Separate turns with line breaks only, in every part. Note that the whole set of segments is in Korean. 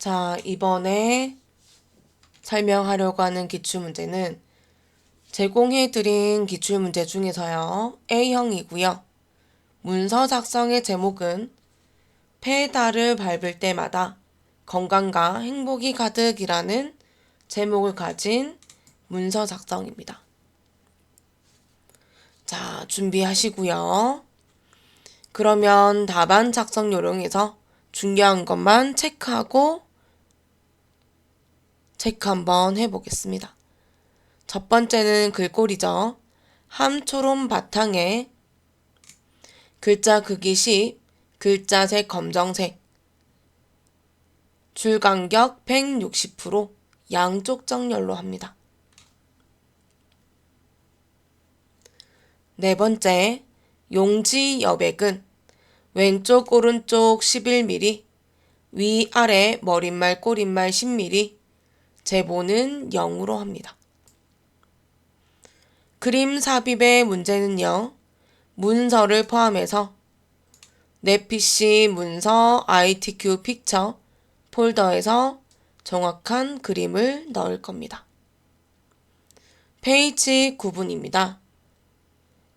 자, 이번에 설명하려고 하는 기출문제는 제공해드린 기출문제 중에서요. A형이고요. 문서 작성의 제목은 페달을 밟을 때마다 건강과 행복이 가득이라는 제목을 가진 문서 작성입니다. 자, 준비하시고요. 그러면 답안 작성 요령에서 중요한 것만 체크 한번 해보겠습니다. 첫 번째는 글꼴이죠. 함초롬 바탕에 글자 크기 10, 글자색 검정색, 줄 간격 160% 양쪽 정렬로 합니다. 네 번째, 용지 여백은 왼쪽 오른쪽 11mm, 위아래 머릿말 꼬릿말 10mm, 제보는 0으로 합니다. 그림 삽입의 문제는요. 문서를 포함해서 내 PC 문서 ITQ 픽처 폴더에서 정확한 그림을 넣을 겁니다. 페이지 구분입니다.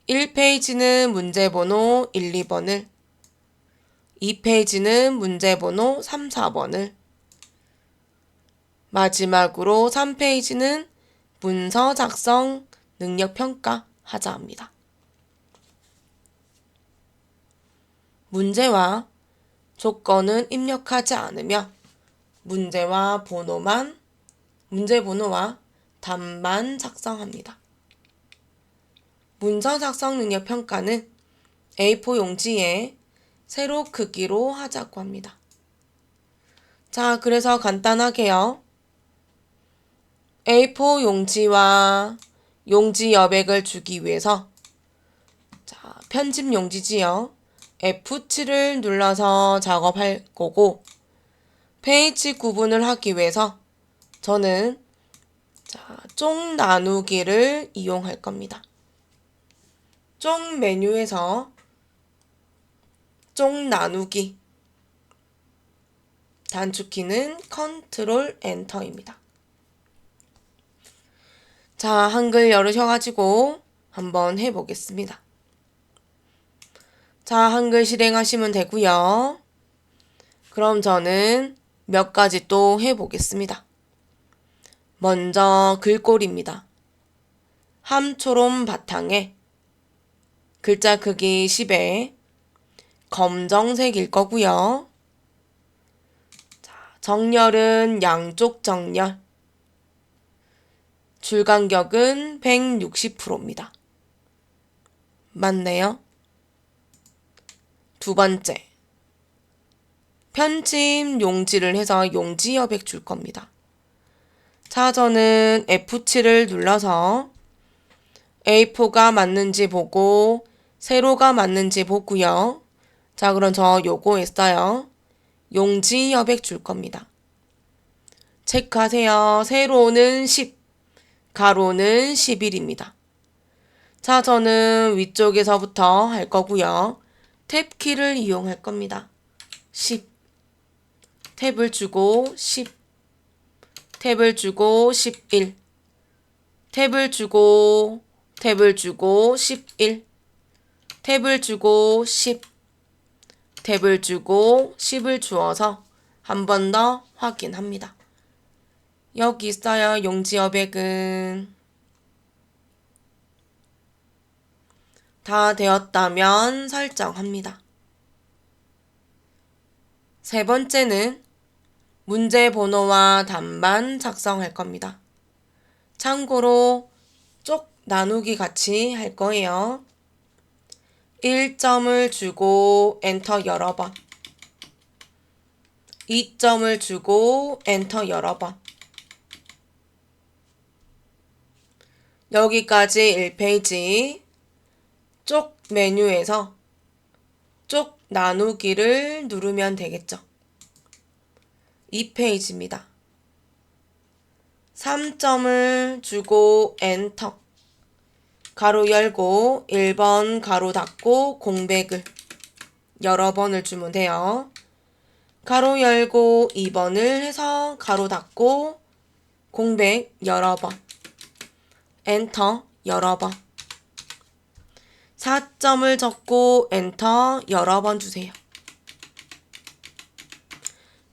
1페이지는 문제번호 1, 2번을, 2페이지는 문제번호 3, 4번을, 마지막으로 3페이지는 문서 작성 능력평가 하자 합니다. 문제와 조건은 입력하지 않으며 문제 번호와 답만 작성합니다. 문서 작성 능력 평가는 A4 용지에 세로 크기로 하자고 합니다. 자, 그래서 간단하게요. A4 용지와 용지 여백을 주기 위해서 자, 편집 용지지요. F7을 눌러서 작업할 거고 페이지 구분을 하기 위해서 저는 쪽 나누기를 이용할 겁니다. 쪽 메뉴에서 쪽 나누기 단축키는 컨트롤 엔터입니다. 자, 한글 열으셔가지고 한번 해보겠습니다. 자, 한글 실행하시면 되고요. 그럼 저는 몇 가지 또 해보겠습니다. 먼저 글꼴입니다. 함초롬 바탕에 글자 크기 10에 검정색일 거고요. 자, 정렬은 양쪽 정렬. 줄 간격은 160%입니다. 맞네요. 두 번째. 편집 용지를 해서 용지 여백 줄 겁니다. 자, 저는 F7을 눌러서 A4가 맞는지 보고 세로가 맞는지 보고요. 자, 그럼 저 요거 했어요. 용지 여백 줄 겁니다. 체크하세요. 세로는 10, 가로는 11입니다. 자, 저는 위쪽에서부터 할 거고요. 탭키를 이용할 겁니다. 10, 탭을 주고 10, 탭을 주고 11, 탭을 주고 11, 탭을 주고 10, 탭을 주고 10을 주어서 한 번 더 확인합니다. 여기 있어요. 용지 여백은 다 되었다면 설정합니다. 세 번째는 문제 번호와 답만 작성할 겁니다. 참고로 쪽 나누기 같이 할 거예요. 1점을 주고 엔터 여러 번, 2점을 주고 엔터 여러 번. 여기까지 1페이지. 쪽 메뉴에서 쪽 나누기를 누르면 되겠죠. 2페이지입니다. 3점을 주고 엔터. 가로 열고 1번 가로 닫고 공백을 여러 번을 주면 돼요. 가로 열고 2번을 해서 가로 닫고 공백 여러 번, 엔터 여러 번, 4점을 적고 엔터 여러 번 주세요.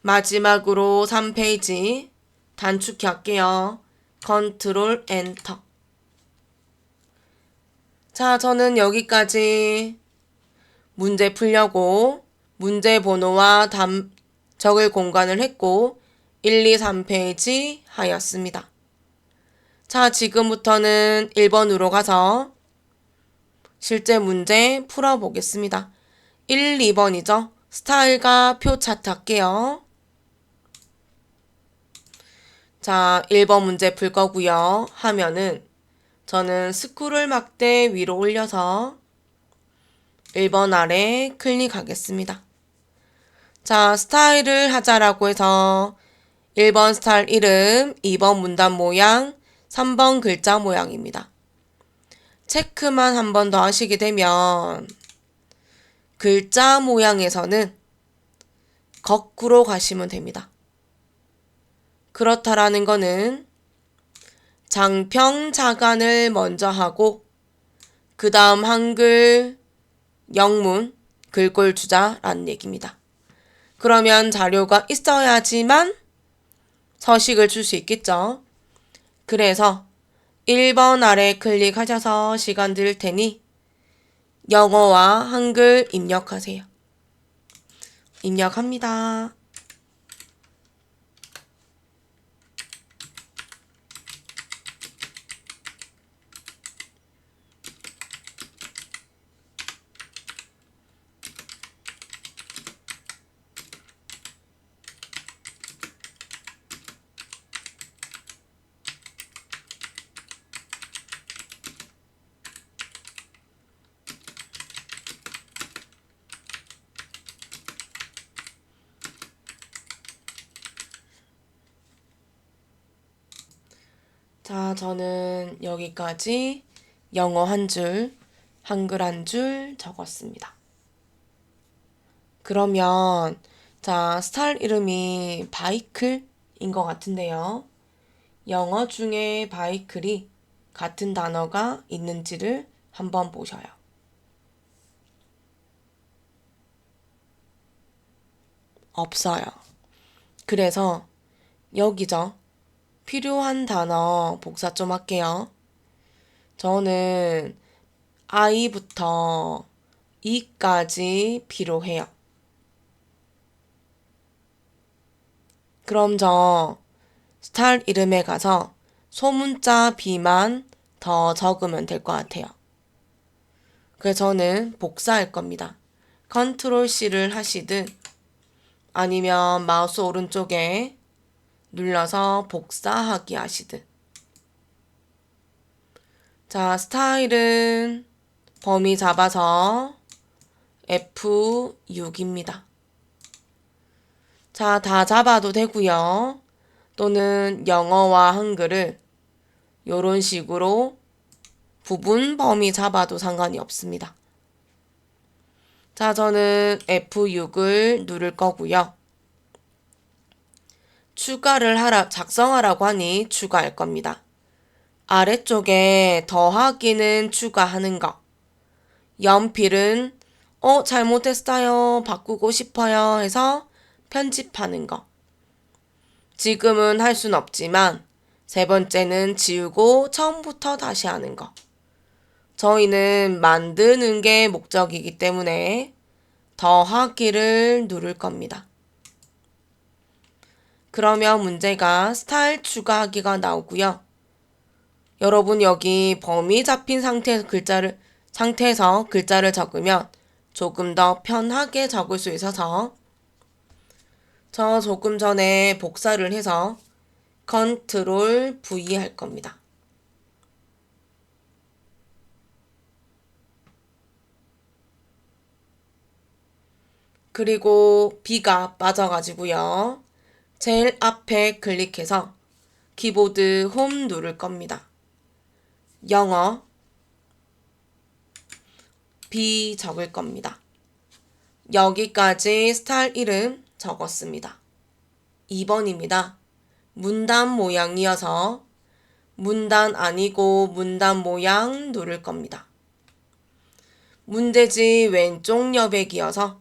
마지막으로 3페이지 단축키 할게요. 컨트롤 엔터. 자, 저는 여기까지 문제 풀려고 문제 번호와 적을 공간을 했고 1, 2, 3페이지 하였습니다. 자, 지금부터는 1번으로 가서 실제 문제 풀어보겠습니다. 1, 2번이죠. 스타일과 표 차트 할게요. 자, 1번 문제 풀 거고요. 화면은 저는 스크롤 막대 위로 올려서 1번 아래 클릭하겠습니다. 자, 스타일을 하자라고 해서 1번 스타일 이름, 2번 문단 모양, 3번 글자 모양입니다. 체크만 한 번 더 하시게 되면 글자 모양에서는 거꾸로 가시면 됩니다. 그렇다라는 거는 장평 자간을 먼저 하고 그 다음 한글 영문 글꼴 주자라는 얘기입니다. 그러면 자료가 있어야지만 서식을 줄 수 있겠죠. 그래서 1번 아래 클릭하셔서 시간 드릴 테니 영어와 한글 입력하세요. 입력합니다. 자, 저는 여기까지 영어 한 줄, 한글 한 줄 적었습니다. 그러면 자, 스타일 이름이 바이클인 것 같은데요. 영어 중에 바이클이 같은 단어가 있는지를 한번 보셔요. 없어요. 그래서 여기죠. 필요한 단어 복사 좀 할게요. 저는 I부터 E까지 필요해요. 그럼 저 스타일 이름에 가서 소문자 B만 더 적으면 될 것 같아요. 그래서 저는 복사할 겁니다. 컨트롤 C를 하시든 아니면 마우스 오른쪽에 눌러서 복사하기 하시든. 자, 스타일은 범위 잡아서 F6입니다. 자, 다 잡아도 되고요. 또는 영어와 한글을 이런 식으로 부분 범위 잡아도 상관이 없습니다. 자, 저는 F6을 누를 거고요. 작성하라고 하니 추가할 겁니다. 아래쪽에 더하기는 추가하는 거. 연필은 잘못했어요. 바꾸고 싶어요. 해서 편집하는 거. 지금은 할 순 없지만 세 번째는 지우고 처음부터 다시 하는 거. 저희는 만드는 게 목적이기 때문에 더하기를 누를 겁니다. 그러면 문제가 스타일 추가하기가 나오고요. 여러분 여기 범위 잡힌 상태에서 글자를 적으면 조금 더 편하게 적을 수 있어서 저 조금 전에 복사를 해서 컨트롤 V 할 겁니다. 그리고 B가 빠져가지고요. 제일 앞에 클릭해서 키보드 홈 누를 겁니다. 영어 B 적을 겁니다. 여기까지 스타일 이름 적었습니다. 2번입니다. 문단 모양이어서 문단 아니고 문단 모양 누를 겁니다. 문제지 왼쪽 여백이어서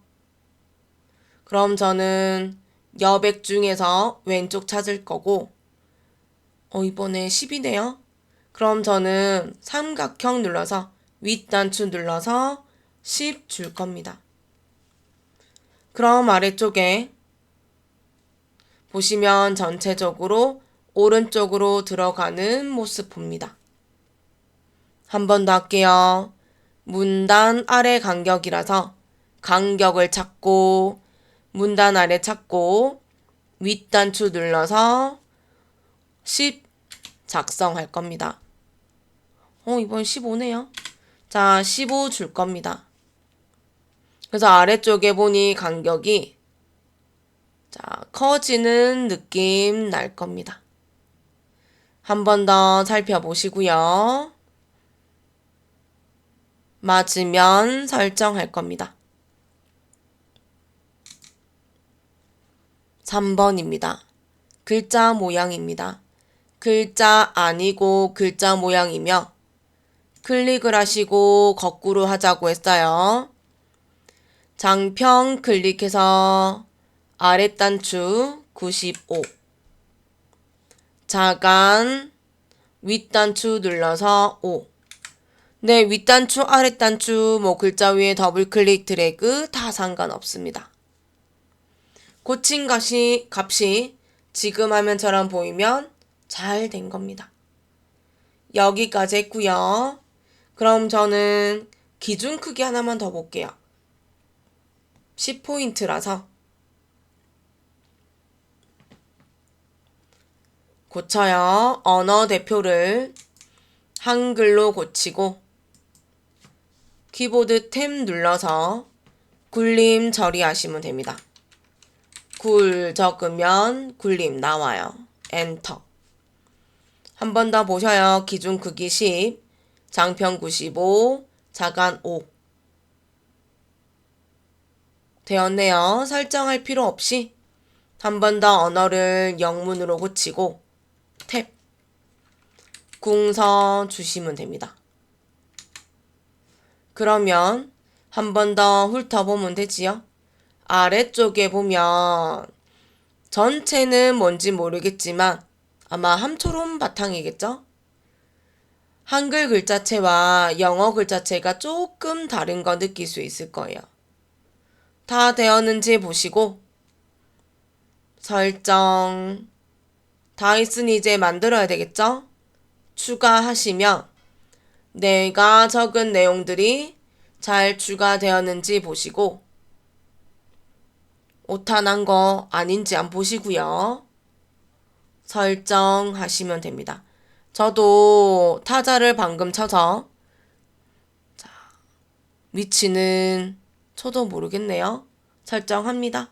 그럼 저는 여백 중에서 왼쪽 찾을 거고 이번에 10이네요. 그럼 저는 삼각형 눌러서 윗단추 눌러서 10 줄 겁니다. 그럼 아래쪽에 보시면 전체적으로 오른쪽으로 들어가는 모습 봅니다. 한 번 더 할게요. 문단 아래 간격이라서 간격을 찾고 문단 아래 찾고 윗단추 눌러서 10 작성할 겁니다. 이번 15네요. 자, 15 줄 겁니다. 그래서 아래쪽에 보니 간격이 커지는 느낌 날 겁니다. 한 번 더 살펴보시고요. 맞으면 설정할 겁니다. 3번입니다. 글자 모양입니다. 글자 아니고 글자 모양이며 클릭을 하시고 거꾸로 하자고 했어요. 장평 클릭해서 아랫단추 95 자간 윗단추 눌러서 5 네, 윗단추 아랫단추 글자 위에 더블클릭 드래그 다 상관없습니다. 고친 값이 지금 화면처럼 보이면 잘 된 겁니다. 여기까지 했고요. 그럼 저는 기준 크기 하나만 더 볼게요. 10포인트라서 고쳐요. 언어 대표를 한글로 고치고 키보드 탭 눌러서 굴림 처리하시면 됩니다. 굴 적으면 굴림 나와요. 엔터. 한 번 더 보셔요. 기준 크기 10, 장평 95, 자간 5. 되었네요. 설정할 필요 없이 한 번 더 언어를 영문으로 고치고 탭, 궁서 주시면 됩니다. 그러면 한 번 더 훑어보면 되지요. 아래쪽에 보면 전체는 뭔지 모르겠지만 아마 함초롬 바탕이겠죠? 한글 글자체와 영어 글자체가 조금 다른 거 느낄 수 있을 거예요. 다 되었는지 보시고 설정 다 있으니 이제 만들어야 되겠죠? 추가하시면 내가 적은 내용들이 잘 추가되었는지 보시고 오타난 거 아닌지 안 보시고요. 설정하시면 됩니다. 저도 타자를 방금 쳐서 위치는 저도 모르겠네요. 설정합니다.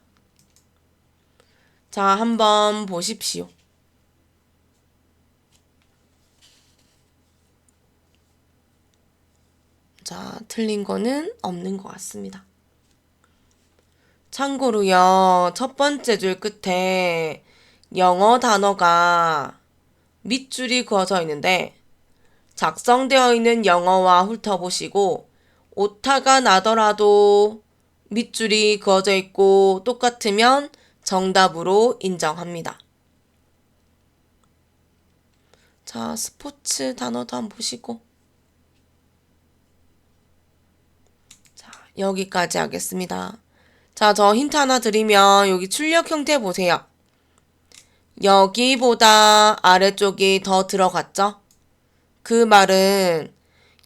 자, 한번 보십시오. 자, 틀린 거는 없는 것 같습니다. 참고로요, 첫 번째 줄 끝에 영어 단어가 밑줄이 그어져 있는데 작성되어 있는 영어와 훑어보시고 오타가 나더라도 밑줄이 그어져 있고 똑같으면 정답으로 인정합니다. 자, 스포츠 단어도 한번 보시고 자, 여기까지 하겠습니다. 자, 저 힌트 하나 드리면 여기 출력 형태 보세요. 여기보다 아래쪽이 더 들어갔죠? 그 말은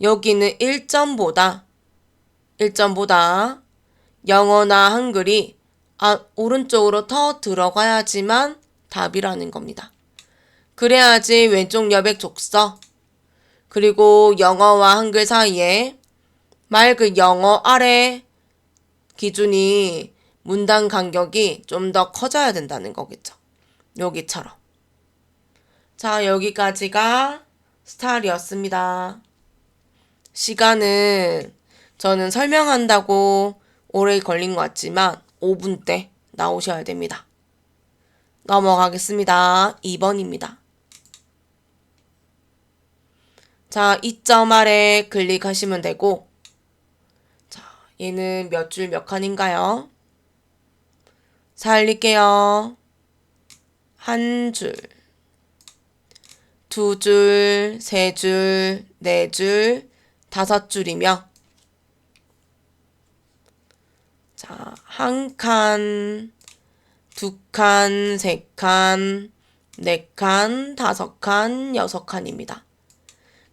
여기는 1점보다 영어나 한글이 오른쪽으로 더 들어가야지만 답이라는 겁니다. 그래야지 왼쪽 여백 족서 그리고 영어와 한글 사이에 맑은 영어 아래 기준이 문단 간격이 좀 더 커져야 된다는 거겠죠. 여기처럼. 자, 여기까지가 스타일이었습니다. 시간은 저는 설명한다고 오래 걸린 것 같지만 5분대 나오셔야 됩니다. 넘어가겠습니다. 2번입니다. 자, 이 점 아래 클릭하시면 되고, 자, 얘는 몇 줄 몇 칸인가요? 살릴게요. 한 줄, 두 줄, 세 줄, 네 줄, 다섯 줄이며, 자, 한 칸, 두 칸, 세 칸, 네 칸, 다섯 칸, 여섯 칸입니다.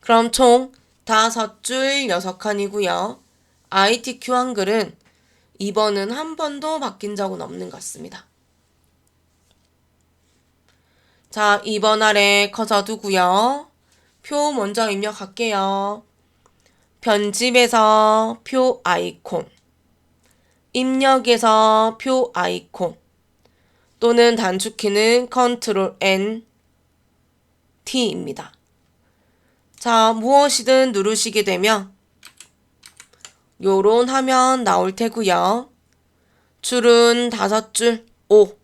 그럼 총 다섯 줄 여섯 칸이고요. ITQ 한글은 2번은 한 번도 바뀐 적은 없는 것 같습니다. 자, 2번 아래 커서 두고요. 표 먼저 입력할게요. 편집에서 표 아이콘, 입력에서 표 아이콘, 또는 단축키는 컨트롤 N, T입니다. 자, 무엇이든 누르시게 되면 요런 화면 나올 테고요. 줄은 5줄, 5.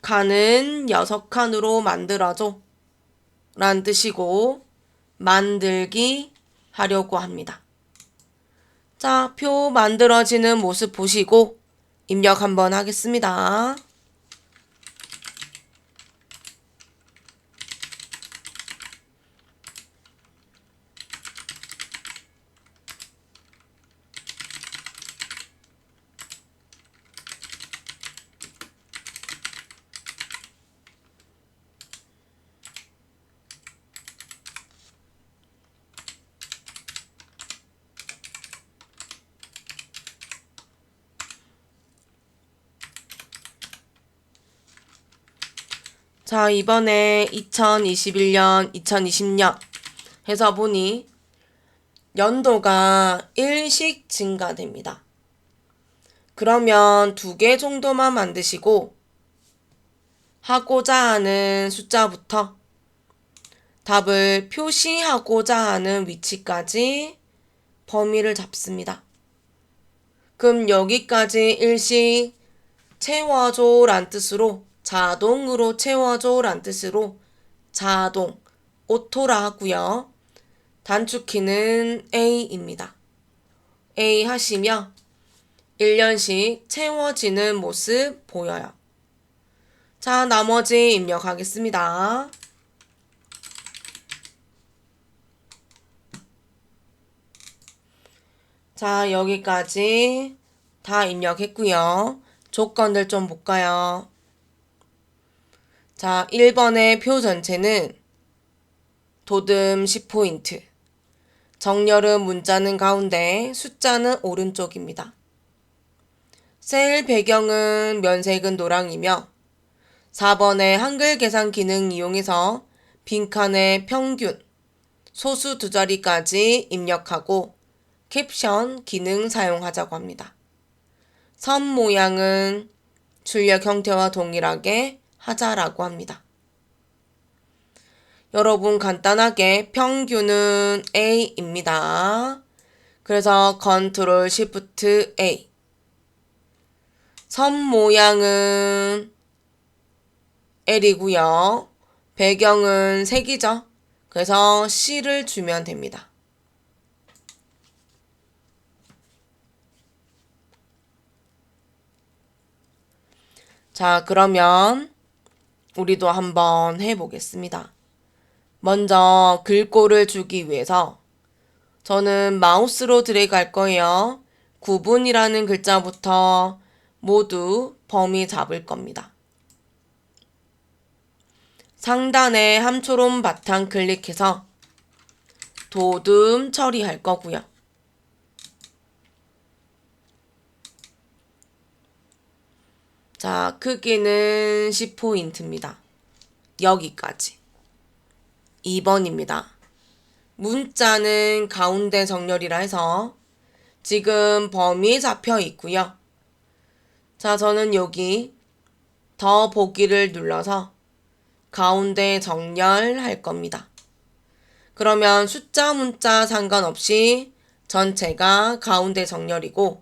칸은 6칸으로 만들어줘 란 뜻이고 만들기 하려고 합니다. 자, 표 만들어지는 모습 보시고 입력 한번 하겠습니다. 자, 이번에 2021년, 2020년 해서 보니 연도가 1씩 증가됩니다. 그러면 2개 정도만 만드시고 하고자 하는 숫자부터 답을 표시하고자 하는 위치까지 범위를 잡습니다. 그럼 여기까지 일씩 채워줘 란 뜻으로 자동으로 채워줘 란 뜻으로 자동, 오토라 하고요. 단축키는 A입니다. A 하시며 1년씩 채워지는 모습 보여요. 자, 나머지 입력하겠습니다. 자, 여기까지 다 입력했고요. 조건들 좀 볼까요? 자, 1번의 표 전체는 도듬 10포인트, 정렬은 문자는 가운데, 숫자는 오른쪽입니다. 셀 배경은 면색은 노랑이며 4번의 한글 계산 기능 이용해서 빈칸의 평균, 소수 두 자리까지 입력하고 캡션 기능 사용하자고 합니다. 선 모양은 출력 형태와 동일하게 하자라고 합니다. 여러분 간단하게 평균은 A입니다. 그래서 컨트롤 시프트 A. 선 모양은 L이고요. 배경은 색이죠. 그래서 C를 주면 됩니다. 자, 그러면 우리도 한번 해보겠습니다. 먼저 글꼴을 주기 위해서 저는 마우스로 드래그 할 거예요. 9분이라는 글자부터 모두 범위 잡을 겁니다. 상단에 함초롬 바탕 클릭해서 도듬 처리할 거고요. 자, 크기는 10포인트입니다. 여기까지. 2번입니다. 문자는 가운데 정렬이라 해서 지금 범위 잡혀 있고요. 자, 저는 여기 더 보기를 눌러서 가운데 정렬할 겁니다. 그러면 숫자 문자 상관없이 전체가 가운데 정렬이고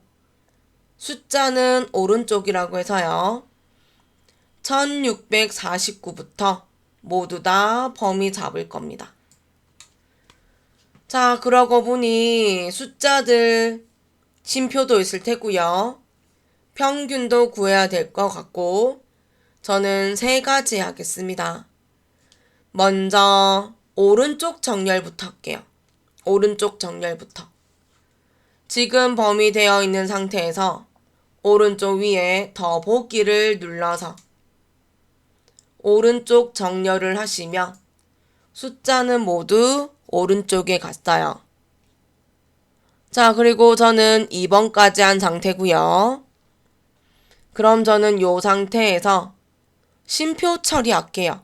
숫자는 오른쪽이라고 해서요. 1649부터 모두 다 범위 잡을 겁니다. 자, 그러고 보니 숫자들 쉼표도 있을 테고요. 평균도 구해야 될 것 같고 저는 3가지 하겠습니다. 먼저 오른쪽 정렬부터 할게요. 오른쪽 정렬부터. 지금 범위되어 있는 상태에서 오른쪽 위에 더보기를 눌러서 오른쪽 정렬을 하시면 숫자는 모두 오른쪽에 갔어요. 자, 그리고 저는 2번까지 한 상태고요. 그럼 저는 이 상태에서 쉼표 처리할게요.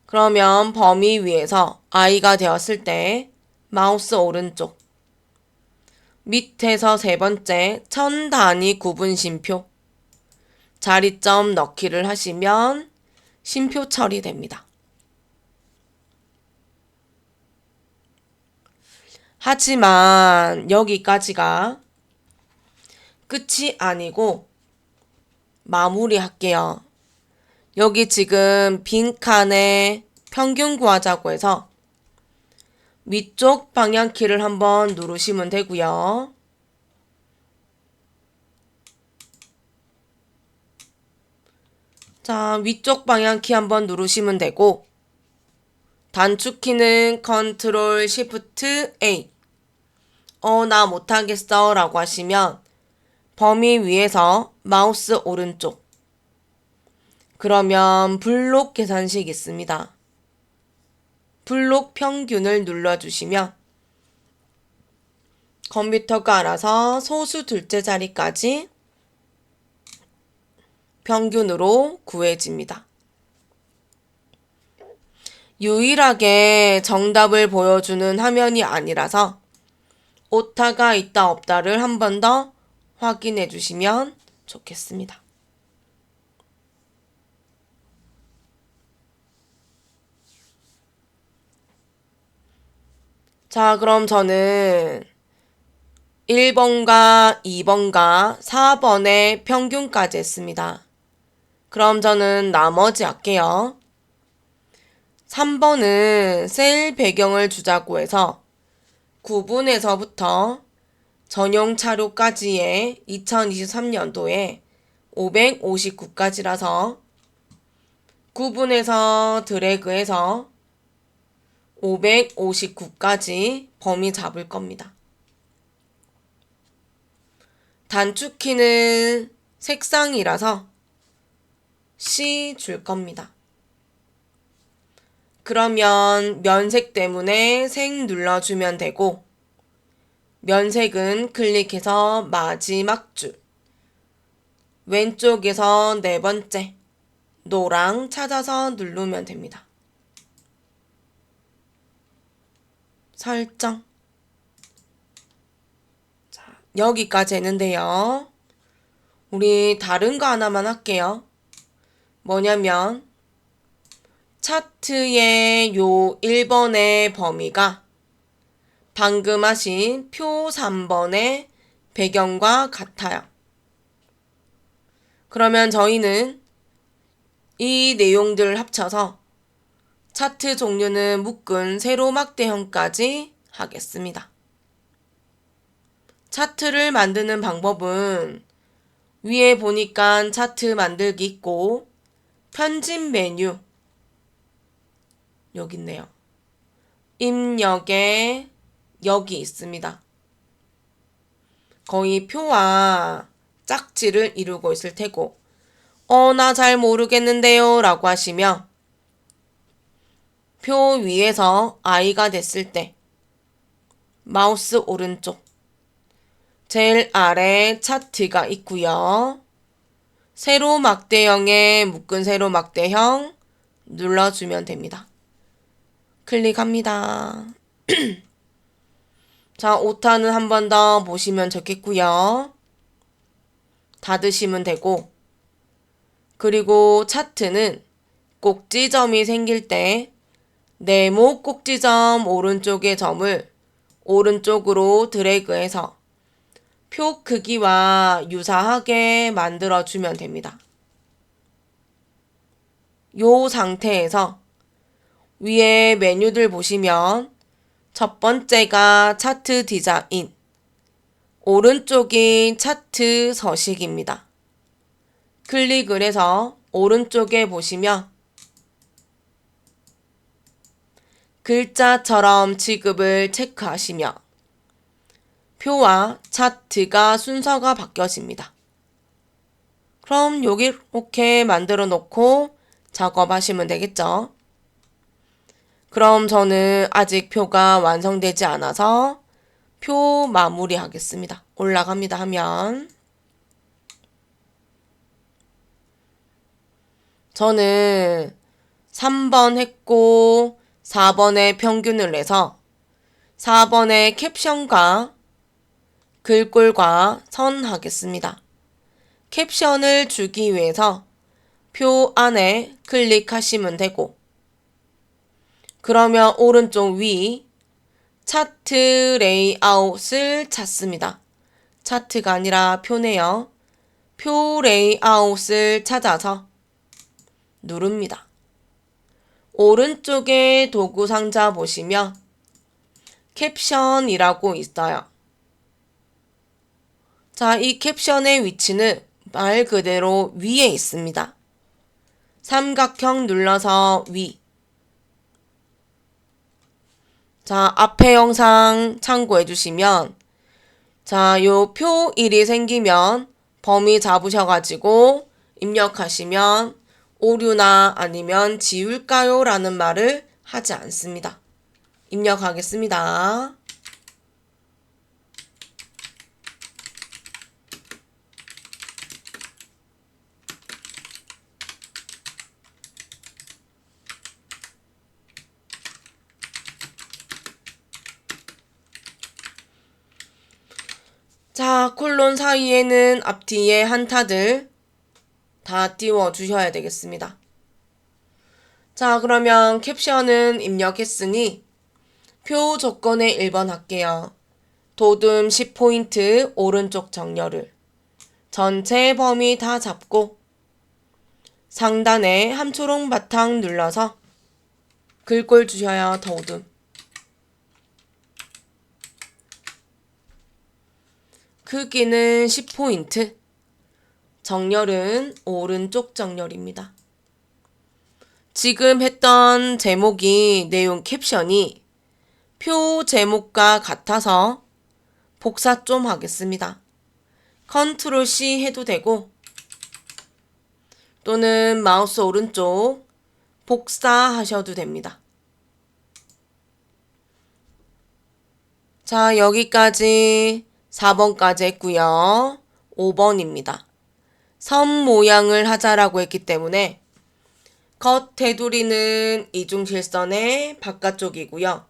그러면 범위 위에서 i가 되었을 때 마우스 오른쪽 밑에서 3번째 1000단위 구분 쉼표 자리점 넣기를 하시면 쉼표 처리됩니다. 하지만 여기까지가 끝이 아니고 마무리할게요. 여기 지금 빈칸에 평균 구하자고 해서 위쪽 방향키를 한번 누르시면 되고요. 자, 위쪽 방향키 한번 누르시면 되고 단축키는 컨트롤 시프트 A. 나 못하겠어 라고 하시면 범위 위에서 마우스 오른쪽. 그러면 블록 계산식 있습니다. 블록 평균을 눌러주시면 컴퓨터가 알아서 소수 둘째 자리까지 평균으로 구해집니다. 유일하게 정답을 보여주는 화면이 아니라서 오타가 있다 없다를 한 번 더 확인해 주시면 좋겠습니다. 자, 그럼 저는 1번과 2번과 4번의 평균까지 했습니다. 그럼 저는 나머지 할게요. 3번은 셀 배경을 주자고 해서 구분에서부터 전용 차료까지의 2023년도에 559까지라서 구분에서 드래그해서 559까지 범위 잡을 겁니다. 단축키는 색상이라서 C 줄 겁니다. 그러면 면색 때문에 색 눌러주면 되고 면색은 클릭해서 마지막 줄 왼쪽에서 4번째 노랑 찾아서 누르면 됩니다. 설정. 자, 여기까지 했는데요. 우리 다른 거 하나만 할게요. 뭐냐면 차트의 요 1번의 범위가 방금 하신 표 3번의 배경과 같아요. 그러면 저희는 이 내용들을 합쳐서 차트 종류는 묶은 세로막대형까지 하겠습니다. 차트를 만드는 방법은 위에 보니까 차트 만들기 있고 편집 메뉴 여기 있네요. 입력에 여기 있습니다. 거의 표와 짝지를 이루고 있을 테고 나 잘 모르겠는데요 라고 하시면 표 위에서 i가 됐을 때 마우스 오른쪽 제일 아래 차트가 있고요. 세로 막대형에 묶은 세로 막대형 눌러주면 됩니다. 클릭합니다. 자, 오타는 한 번 더 보시면 좋겠고요. 닫으시면 되고 그리고 차트는 꼭지점이 생길 때 네모 꼭지점 오른쪽의 점을 오른쪽으로 드래그해서 표 크기와 유사하게 만들어주면 됩니다. 요 상태에서 위에 메뉴들 보시면 첫 번째가 차트 디자인, 오른쪽이 차트 서식입니다. 클릭을 해서 오른쪽에 보시면 글자처럼 지급을 체크하시며 표와 차트가 순서가 바뀌어집니다. 그럼 여기 이렇게 만들어 놓고 작업하시면 되겠죠. 그럼 저는 아직 표가 완성되지 않아서 표 마무리 하겠습니다. 올라갑니다 하면 저는 3번 했고 4번에 평균을 내서 4번에 캡션과 글꼴과 선 하겠습니다. 캡션을 주기 위해서 표 안에 클릭하시면 되고 그러면 오른쪽 위 차트 레이아웃을 찾습니다. 차트가 아니라 표네요. 표 레이아웃을 찾아서 누릅니다. 오른쪽에 도구 상자 보시면 캡션이라고 있어요. 자, 이 캡션의 위치는 말 그대로 위에 있습니다. 삼각형 눌러서 위. 자, 앞에 영상 참고해 주시면 자, 요 표 일이 생기면 범위 잡으셔가지고 입력하시면 오류나 아니면 지울까요? 라는 말을 하지 않습니다. 입력하겠습니다. 자, 콜론 사이에는 앞뒤에 한타들 다 띄워 주셔야 되겠습니다. 자, 그러면 캡션은 입력했으니 표 조건에 1번 할게요. 도둠 10포인트 오른쪽 정렬을 전체 범위 다 잡고 상단에 함초록 바탕 눌러서 글꼴 주셔야 도둠. 크기는 10포인트. 정렬은 오른쪽 정렬입니다. 지금 했던 제목이 내용 캡션이 표 제목과 같아서 복사 좀 하겠습니다. 컨트롤 C 해도 되고 또는 마우스 오른쪽 복사하셔도 됩니다. 자, 여기까지 4번까지 했고요. 5번입니다. 선 모양을 하자라고 했기 때문에 겉 테두리는 이중실선의 바깥쪽이고요.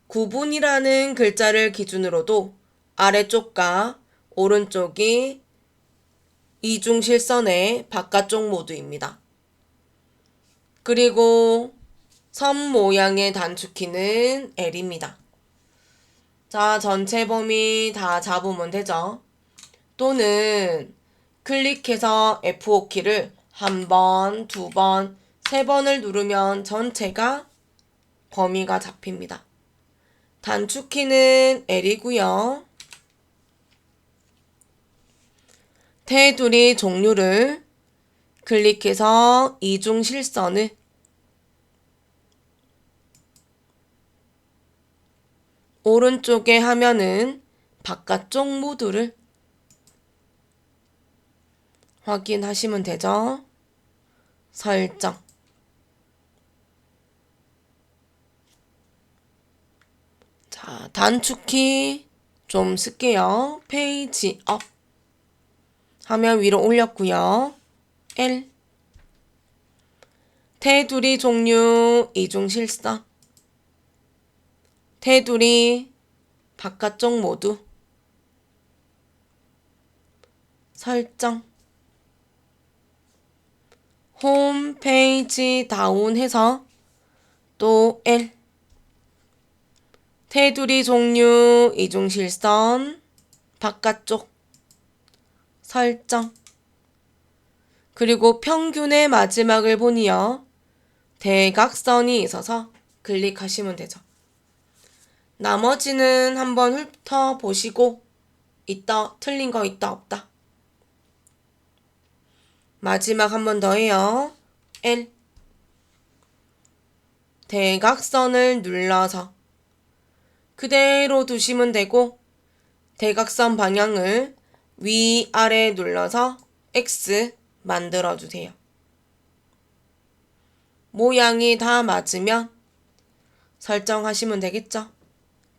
구분이라는 글자를 기준으로도 아래쪽과 오른쪽이 이중실선의 바깥쪽 모두입니다. 그리고 선 모양의 단축키는 L입니다. 자, 전체 범위 다 잡으면 되죠. 또는 클릭해서 F5키를 한 번, 두 번, 세 번을 누르면 전체가 범위가 잡힙니다. 단축키는 L이고요. 테두리 종류를 클릭해서 이중실선을 오른쪽에 하면은 바깥쪽 모두를 확인하시면 되죠. 설정. 자, 단축키 좀 쓸게요. 페이지 업. 화면 위로 올렸고요. L. 테두리 종류 이중실선. 테두리 바깥쪽 모두. 설정. 홈페이지 다운해서 또 L. 테두리 종류 이중실선 바깥쪽, 설정. 그리고 평균의 마지막을 보니요. 대각선이 있어서 클릭하시면 되죠. 나머지는 한번 훑어보시고 틀린 거 있다 없다. 마지막 한 번 더 해요. L. 대각선을 눌러서 그대로 두시면 되고 대각선 방향을 위아래 눌러서 X 만들어주세요. 모양이 다 맞으면 설정하시면 되겠죠?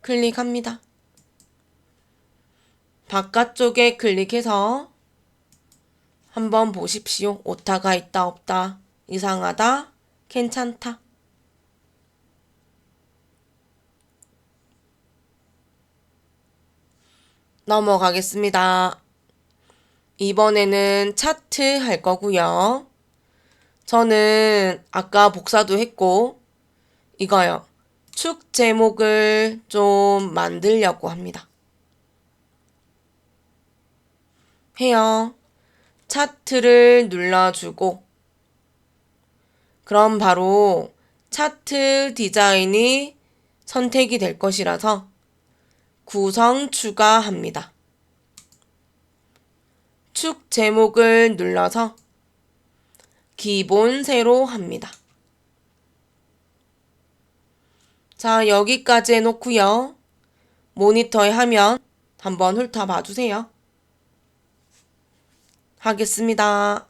클릭합니다. 바깥쪽에 클릭해서 한번 보십시오. 오타가 있다 없다, 이상하다, 괜찮다. 넘어가겠습니다. 이번에는 차트 할 거고요. 저는 아까 복사도 했고 이거요. 축 제목을 좀 만들려고 합니다. 해요. 차트를 눌러주고 그럼 바로 차트 디자인이 선택이 될 것이라서 구성 추가합니다. 축 제목을 눌러서 기본 세로 합니다. 자, 여기까지 해놓고요. 모니터의 화면 한번 훑어봐 주세요. 하겠습니다.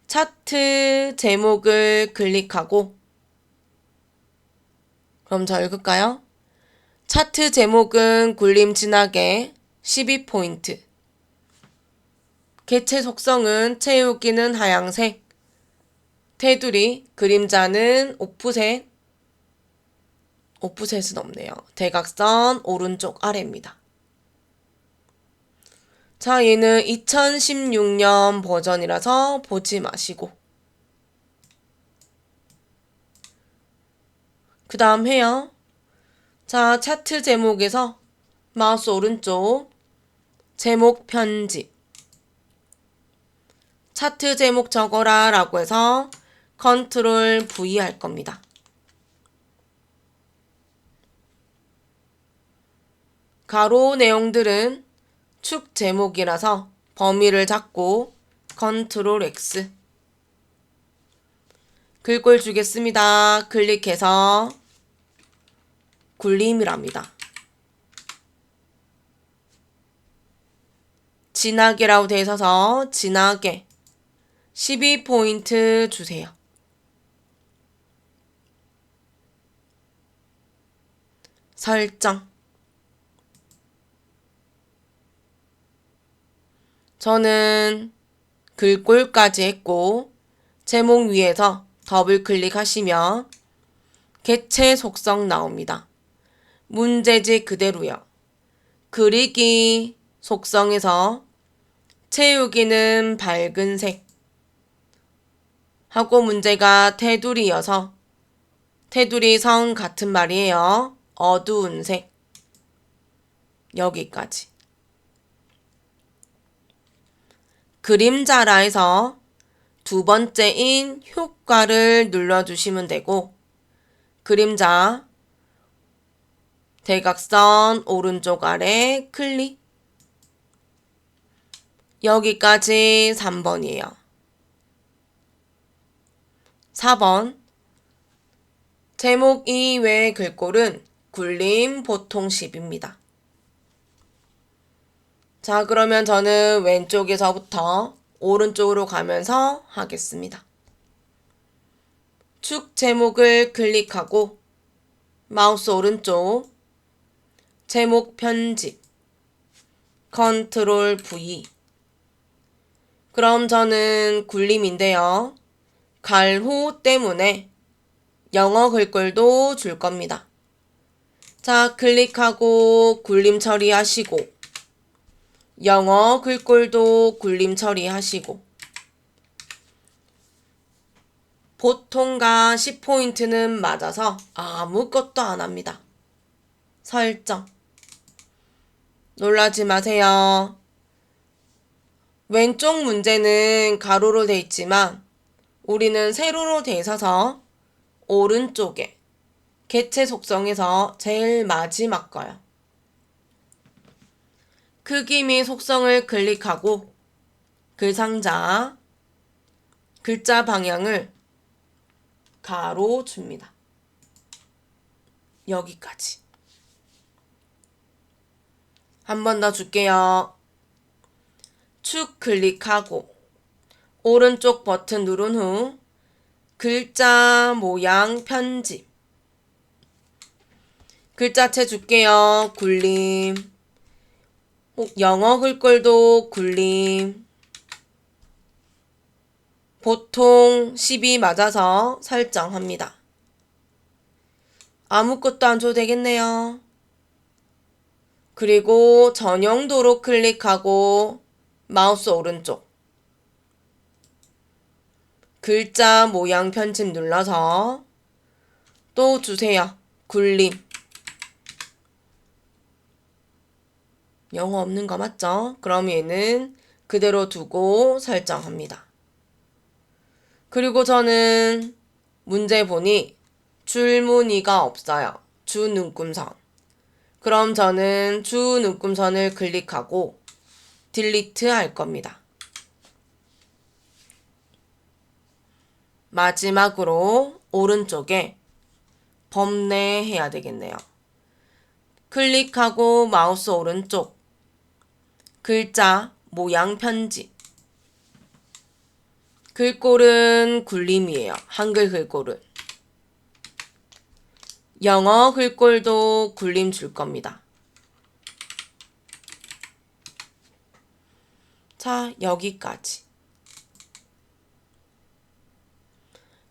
차트 제목을 클릭하고 그럼 저 읽을까요? 차트 제목은 굴림 진하게 12포인트. 개체 속성은 채우기는 하양색. 테두리, 그림자는 오프셋. 오프셋은 없네요. 대각선 오른쪽 아래입니다. 자, 얘는 2016년 버전이라서 보지 마시고 그 다음 해요. 자, 차트 제목에서 마우스 오른쪽 제목 편집 차트 제목 적어라 라고 해서 컨트롤 V 할 겁니다. 가로 내용들은 축 제목이라서 범위를 잡고 컨트롤 X 글꼴 주겠습니다. 클릭해서 굴림이랍니다. 진하게라고 돼 있어서 진하게 12포인트 주세요. 설정. 저는 글꼴까지 했고 제목 위에서 더블 클릭하시면 개체 속성 나옵니다. 문제지 그대로요. 그리기 속성에서 채우기는 밝은 색 하고 문제가 테두리여서 테두리 선 같은 말이에요. 어두운 색 여기까지. 그림자라 해서 두 번째인 효과를 눌러주시면 되고 그림자 대각선 오른쪽 아래 클릭 여기까지 3번이에요. 4번 제목 이외의 글꼴은 굴림 보통 10입니다. 자, 그러면 저는 왼쪽에서부터 오른쪽으로 가면서 하겠습니다. 축 제목을 클릭하고 마우스 오른쪽 제목 편집 컨트롤 V 그럼 저는 굴림인데요. 갈호 때문에 영어 글꼴도 줄 겁니다. 자, 클릭하고 굴림 처리하시고 영어 글꼴도 굴림 처리하시고 보통과 10포인트는 맞아서 아무것도 안 합니다. 설정. 놀라지 마세요. 왼쪽 문제는 가로로 돼 있지만 우리는 세로로 돼 있어서 오른쪽에 개체 속성에서 제일 마지막 거요. 크기 및 속성을 클릭하고 글 상자, 글자 방향을 가로 줍니다. 여기까지. 한 번 더 줄게요. 축 클릭하고 오른쪽 버튼 누른 후 글자 모양 편집. 글자체 줄게요. 굴림. 영어 글꼴도 굴림. 보통 10이 맞아서 설정합니다. 아무것도 안 줘도 되겠네요. 그리고 전용도로 클릭하고 마우스 오른쪽 글자 모양 편집 눌러서 또 주세요. 굴림. 영어 없는 거 맞죠? 그럼 얘는 그대로 두고 설정합니다. 그리고 저는 문제 보니 줄무늬가 없어요. 주 눈금선. 그럼 저는 주 눈금선을 클릭하고 딜리트 할 겁니다. 마지막으로 오른쪽에 범례 해야 되겠네요. 클릭하고 마우스 오른쪽 글자 모양 편집. 글꼴은 굴림이에요. 한글 글꼴은. 영어 글꼴도 굴림 줄 겁니다. 자, 여기까지.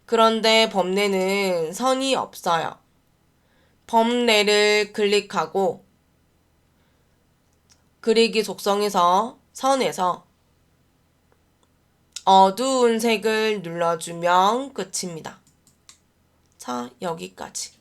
그런데 범례는 선이 없어요. 범례를 클릭하고 그리기 속성에서 선에서 어두운 색을 눌러주면 끝입니다. 자, 여기까지.